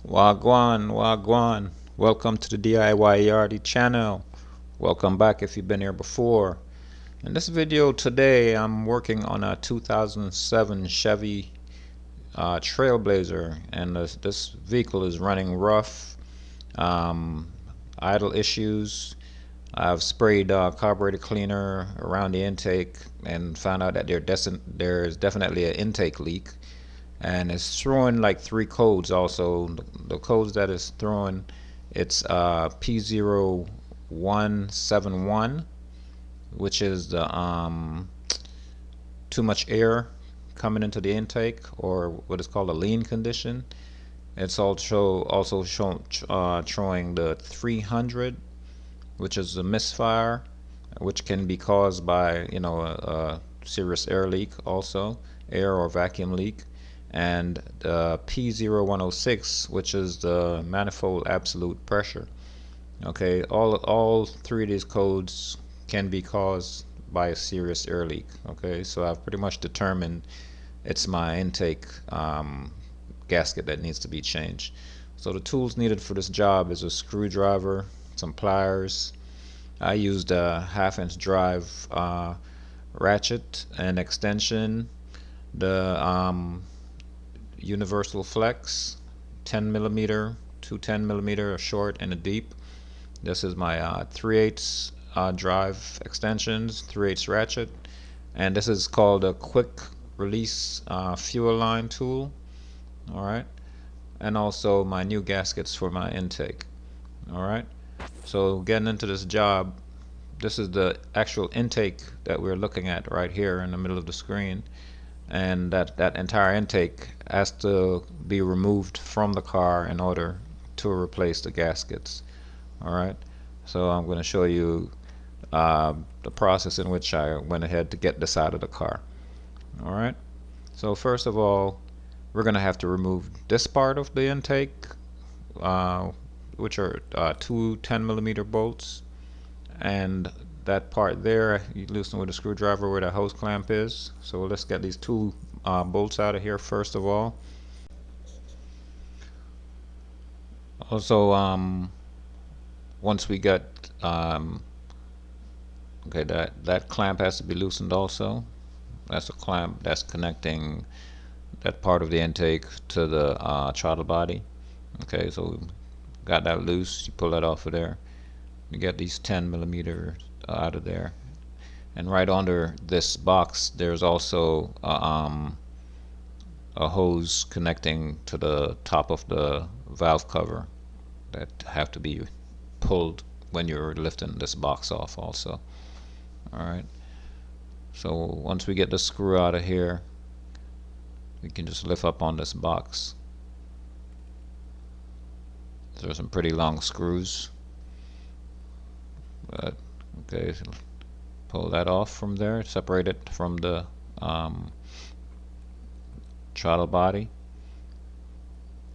Wagwan, Wagwan. Welcome to the DIY Yardy channel. Welcome back if you've been here before. In this video today, I'm working on a 2007 Chevy Trailblazer, and this vehicle is running rough, idle issues. I've sprayed carburetor cleaner around the intake and found out that there's definitely an intake leak. And it's throwing like three codes also. The codes that it's throwing, it's P0171, which is the too much air coming into the intake, or what is called a lean condition. It's also showing the 300, which is a misfire, which can be caused by a serious air leak, also air or vacuum leak, and the P0160, which is the manifold absolute pressure. Okay, all three of these codes can be caused by a serious air leak. Okay, so I've pretty much determined it's my intake gasket that needs to be changed. So the tools needed for this job is a screwdriver, some pliers. I used a 1/2 inch drive ratchet and extension, the universal flex 10mm to 10mm, a short and a deep. This is my 3/8 drive extensions, 3/8 ratchet, and this is called a quick release fuel line tool. Alright, and also my new gaskets for my intake. Alright, so getting into this job, this is the actual intake that we're looking at right here in the middle of the screen, and that entire intake has to be removed from the car in order to replace the gaskets. Alright, so I'm going to show you the process in which I went ahead to get this out of the car. Alright, so first of all, we're going to have to remove this part of the intake, which are two 10mm bolts, and that part there you loosen with a screwdriver where the hose clamp is. So let's get these two bolts out of here first of all. Also, once we get okay, that clamp has to be loosened also. That's a clamp that's connecting that part of the intake to the throttle body. Okay, so got that loose, you pull that off of there, you get these 10mm out of there, and right under this box there's also a hose connecting to the top of the valve cover that have to be pulled when you're lifting this box off also. Alright, so once we get the screw out of here, we can just lift up on this box. There's some pretty long screws, but okay, so pull that off from there, separate it from the throttle body.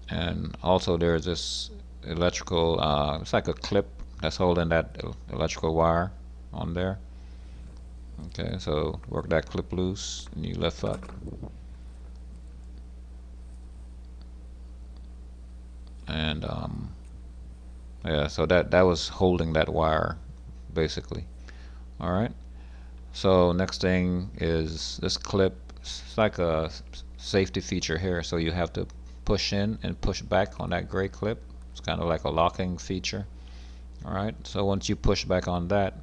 And also there's this electrical, it's like a clip that's holding that electrical wire on there. Okay, so work that clip loose and you lift up. And yeah, so that was holding that wire basically. Alright, so next thing is this clip. It's like a safety feature here, so you have to push in and push back on that gray clip. It's kind of like a locking feature. Alright, so once you push back on that,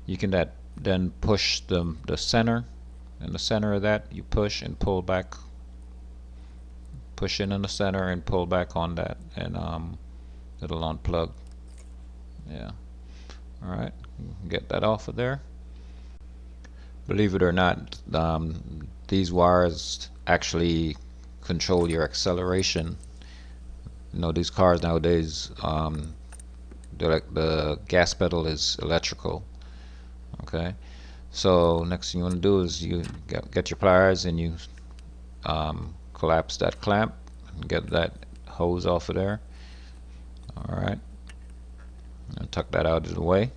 you can then push the center. In the center of that, you push and pull back, push in the center and pull back on that, and it'll unplug. Yeah. Alright, get that off of there. Believe it or not, these wires actually control your acceleration. You know, these cars nowadays, the gas pedal is electrical. Okay, so next thing you want to do is you get your pliers and you collapse that clamp and get that hose off of there. Alright, tuck that out of the way,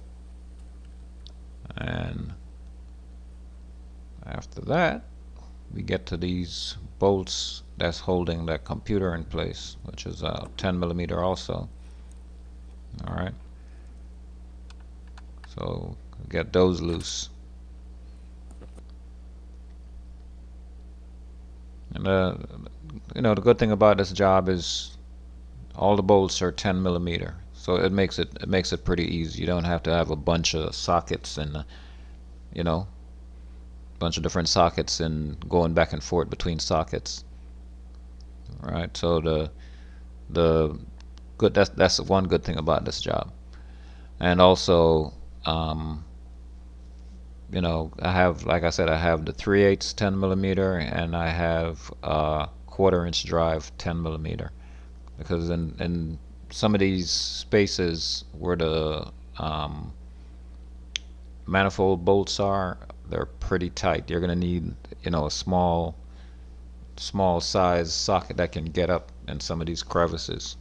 and after that we get to these bolts that's holding that computer in place, which is 10 millimeter also. Alright, so get those loose. And the good thing about this job is all the bolts are 10 millimeter, so it makes it pretty easy. You don't have to have a bunch of sockets and bunch of different sockets and going back and forth between sockets. Right, so the good that's one good thing about this job. And also I have, like I said, I have the 3/8 10 millimeter, and I have a 1/4 inch drive 10 millimeter, because in some of these spaces where the manifold bolts are, they're pretty tight. You're gonna need a small size socket that can get up in some of these crevices.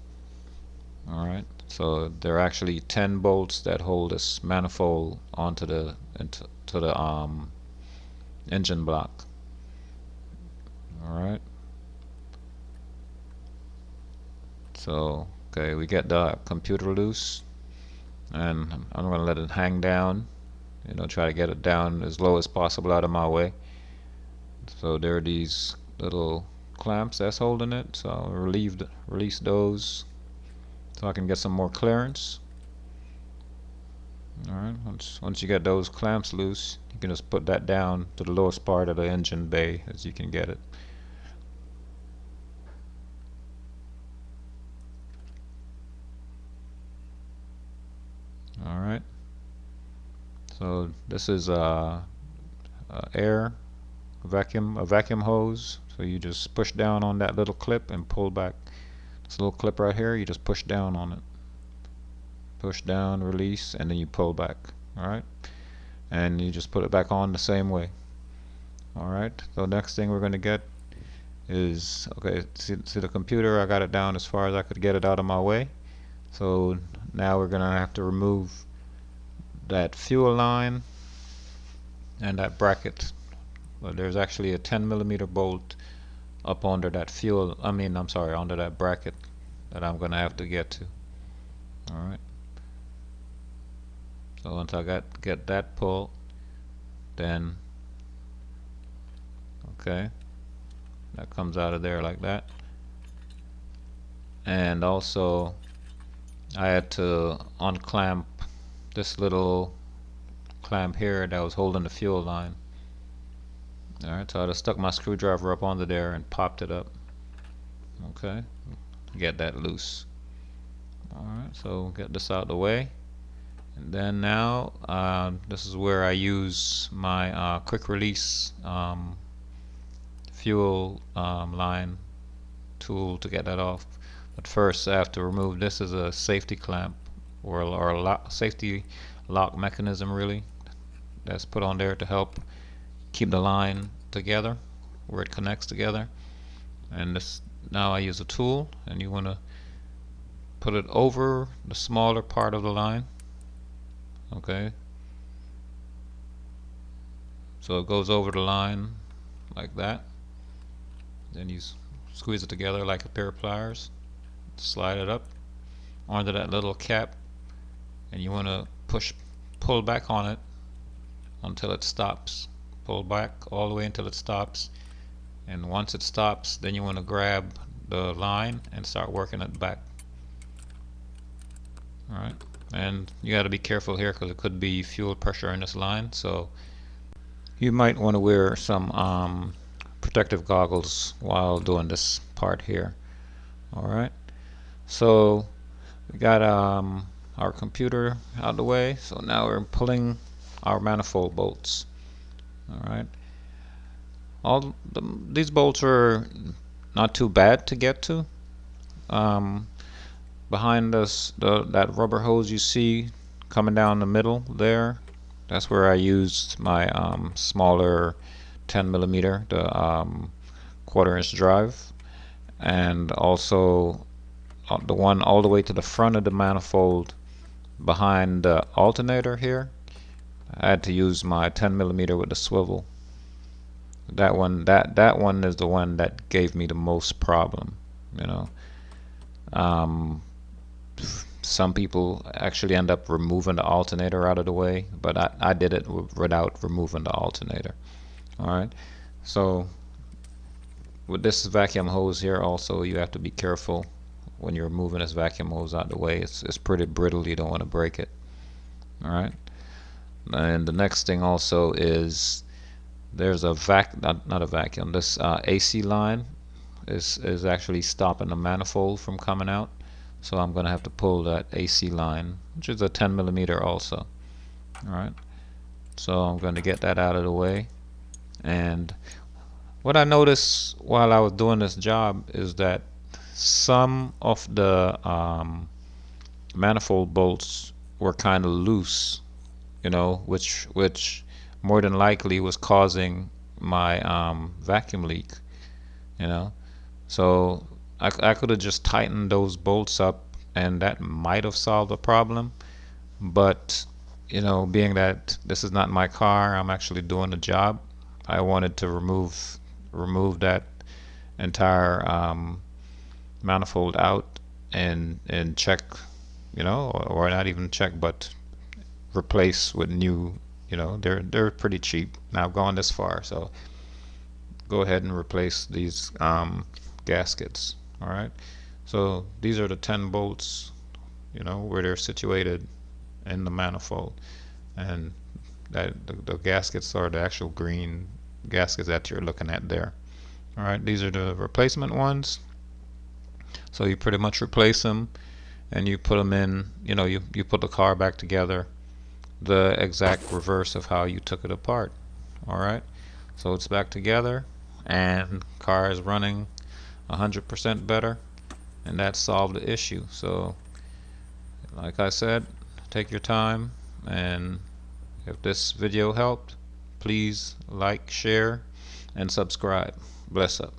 Alright, so there are actually 10 bolts that hold this manifold onto the engine block. Alright, so okay, we get the computer loose, and I'm going to let it hang down, try to get it down as low as possible out of my way. So there are these little clamps that's holding it, so I'll release those so I can get some more clearance. Alright, once you get those clamps loose, you can just put that down to the lowest part of the engine bay as you can get it. Alright, so this is a vacuum hose. So you just push down on that little clip and pull back. This little clip right here, you just push down on it. Push down, release, and then you pull back. Alright, and you just put it back on the same way. Alright, so next thing we're going to get is, okay, see the computer, I got it down as far as I could get it out of my way. So now we're going to have to remove that fuel line and that bracket. Well, there's actually a 10 millimeter bolt up under that under that bracket that I'm going to have to get to. Alright, so once I get that pulled, then okay, that comes out of there like that. And also I had to unclamp this little clamp here that was holding the fuel line. Alright, so I just stuck my screwdriver up onto there and popped it up. Okay, get that loose. Alright, so get this out of the way. And then now this is where I use my quick release fuel line tool to get that off. But first I have to remove, this is a safety clamp or a safety lock mechanism really, that's put on there to help keep the line together where it connects together. And this, now I use a tool, and you want to put it over the smaller part of the line. Okay, so it goes over the line like that. Then you squeeze it together like a pair of pliers, slide it up onto that little cap, and you want to pull back on it until it stops. Pull back all the way until it stops, and once it stops, then you want to grab the line and start working it back. Alright, and you got to be careful here because it could be fuel pressure in this line, so you might want to wear some protective goggles while doing this part here. Alright, so we got our computer out of the way, so now we're pulling our manifold bolts. Alright, these bolts are not too bad to get to. Behind us, that rubber hose you see coming down the middle there, that's where I used my smaller 10 millimeter, the 1/4 inch drive, and also the one all the way to the front of the manifold behind the alternator here. I had to use my 10 millimeter with the swivel. That one is the one that gave me the most problem, you know. um, some people actually end up removing the alternator out of the way, but I did it without removing the alternator. Alright, so with this vacuum hose here also, you have to be careful when you're moving this vacuum hose out of the way. It's pretty brittle, you don't want to break it. Alright, and the next thing also is there's a not a vacuum, this AC line is actually stopping the manifold from coming out. So I'm gonna have to pull that AC line, which is a 10 millimeter also. Alright, so I'm going to get that out of the way. And what I noticed while I was doing this job is that some of the manifold bolts were kind of loose, you know, which more than likely was causing my vacuum leak, you know. So I could have just tightened those bolts up and that might have solved the problem. But you know, being that this is not my car, I'm actually doing the job. I wanted to remove that entire manifold out and check, you know, or not even check, but replace with new. You know, they're pretty cheap now. I've gone this far, so go ahead and replace these gaskets. All right. So these are the 10 bolts, you know, where they're situated in the manifold, and that the gaskets are the actual green gaskets that you're looking at there. All right, these are the replacement ones. So you pretty much replace them and you put them in, you know, you put the car back together the exact reverse of how you took it apart. All right, so it's back together and car is running 100% better, and that solved the issue. So like I said, take your time, and if this video helped, please like, share, and subscribe. Bless up.